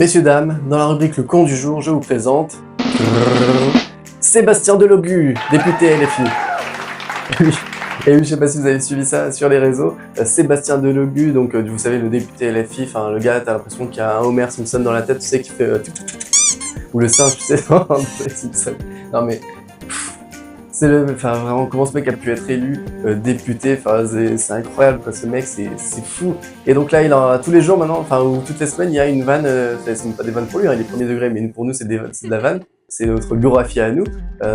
Messieurs, dames, dans la rubrique Le Con du jour, je vous présente... Sébastien Delogu, député LFI. Et oui, je sais pas si vous avez suivi ça sur les réseaux. Sébastien Delogu, donc vous savez, le député LFI, enfin le gars, t'as l'impression qu'il y a un Homer Simpson dans la tête, tu sais, qui fait... ou le singe, tu sais, dans Simpson. Non mais... C'est enfin vraiment, comment ce mec a pu être élu député, enfin c'est incroyable quoi, ce mec, c'est fou. Et donc là, il a tous les jours maintenant, enfin ou toutes les semaines, il y a une vanne, c'est même pas des vannes pour lui, hein, il est premier degré, mais pour nous c'est de la vanne. C'est notre biographie à nous,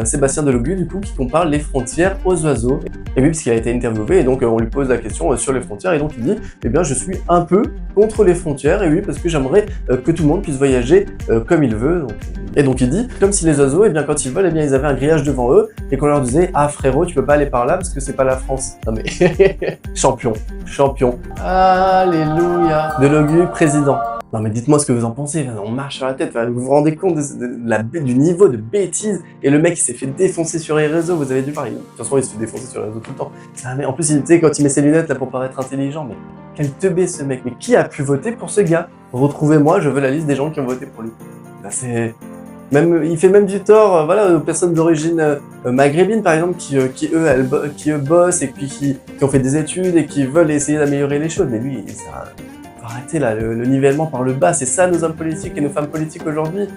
Sébastien Delogu du coup, qui compare les frontières aux oiseaux. Et oui, puisqu'il a été interviewé, et donc on lui pose la question sur les frontières, et donc il dit, eh bien je suis un peu contre les frontières, et oui, parce que j'aimerais que tout le monde puisse voyager comme il veut. Donc, et donc il dit, comme si les oiseaux, eh bien quand ils volent, eh bien ils avaient un grillage devant eux, et qu'on leur disait, ah frérot, tu peux pas aller par là parce que c'est pas la France. Non mais, champion, champion. Alléluia. Delogu, président. Non mais dites-moi ce que vous en pensez, on marche sur la tête, vous vous rendez compte du niveau de bêtise. Et le mec il s'est fait défoncer sur les réseaux, vous avez dû voir, de toute façon il se fait défoncer sur les réseaux tout le temps. Mais en plus tu sais quand il met ses lunettes là pour paraître intelligent, mais quel teubé ce mec, mais qui a pu voter pour ce gars? Retrouvez-moi, je veux la liste des gens qui ont voté pour lui. Là c'est... Même, il fait même du tort, voilà, aux personnes d'origine maghrébine par exemple, qui eux bossent et puis qui ont fait des études et qui veulent essayer d'améliorer les choses, mais lui, ça... Arrêtez là, le nivellement par le bas, c'est ça nos hommes politiques et nos femmes politiques aujourd'hui.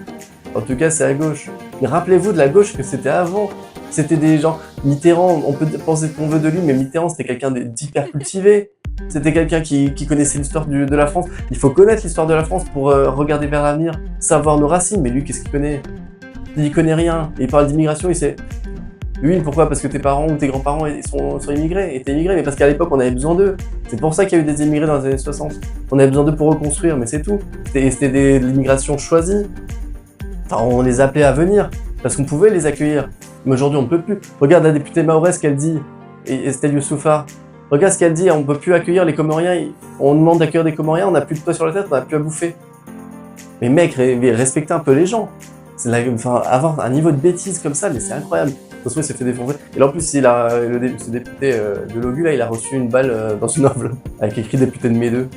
En tout cas, c'est à gauche. Mais rappelez-vous de la gauche que c'était avant. C'était des gens... Mitterrand, on peut penser ce qu'on veut de lui, mais Mitterrand, c'était quelqu'un d'hyper cultivé. C'était quelqu'un qui connaissait l'histoire de la France. Il faut connaître l'histoire de la France pour regarder vers l'avenir, savoir nos racines. Mais lui, qu'est-ce qu'il connaît? Il connaît rien. Il parle d'immigration, il sait... Oui, pourquoi? Parce que tes parents ou tes grands-parents sont immigrés, étaient immigrés, mais parce qu'à l'époque on avait besoin d'eux. C'est pour ça qu'il y a eu des immigrés dans les années 60. On avait besoin d'eux pour reconstruire, mais c'est tout. C'était de l'immigration choisie. Enfin, on les appelait à venir, parce qu'on pouvait les accueillir. Mais aujourd'hui on ne peut plus. Regarde la députée Mahorais, ce qu'elle dit, et Estelle Youssoufa. Regarde ce qu'elle dit, on ne peut plus accueillir les Comoriens. On demande d'accueillir des Comoriens, on n'a plus de toit sur la tête, on n'a plus à bouffer. Mais mec, respectez un peu les gens. Enfin, avoir un niveau de bêtise comme ça, mais c'est incroyable. De toute façon, il s'est fait défoncer. Et là, en plus, ce député Delogu, là, il a reçu une balle dans une enveloppe avec écrit député de mes deux.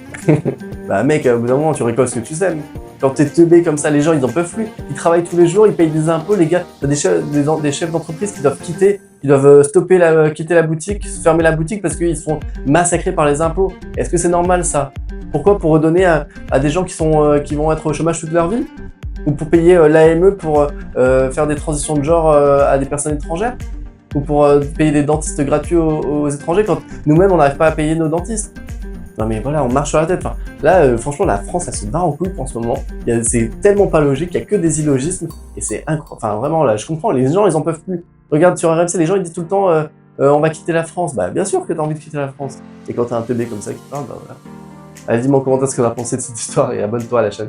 Bah mec, au bout d'un moment, tu récoltes ce que tu sèmes. Quand t'es teubé comme ça, les gens, ils en peuvent plus. Ils travaillent tous les jours, ils payent des impôts, les gars. T'as des chefs d'entreprise qui doivent quitter, quitter la boutique, fermer la boutique parce qu'ils se font massacrer par les impôts. Est-ce que c'est normal, ça? Pourquoi? Pour redonner à des gens qui vont être au chômage toute leur vie? Ou pour payer l'AME pour faire des transitions de genre à des personnes étrangères? Ou pour payer des dentistes gratuits aux étrangers quand nous-mêmes on n'arrive pas à payer nos dentistes? Non mais voilà, on marche sur la tête. Enfin, là, franchement, la France, elle se barre en couille en ce moment. C'est tellement pas logique, il n'y a que des illogismes. Et c'est incroyable. Enfin, vraiment, là, je comprends, les gens, ils en peuvent plus. Regarde sur RMC, les gens, ils disent tout le temps on va quitter la France. Bah bien sûr que t'as envie de quitter la France. Et quand t'as un teubé comme ça qui parle, bah voilà. Allez, dis-moi en commentaire ce que t'as pensé de cette histoire et abonne-toi à la chaîne.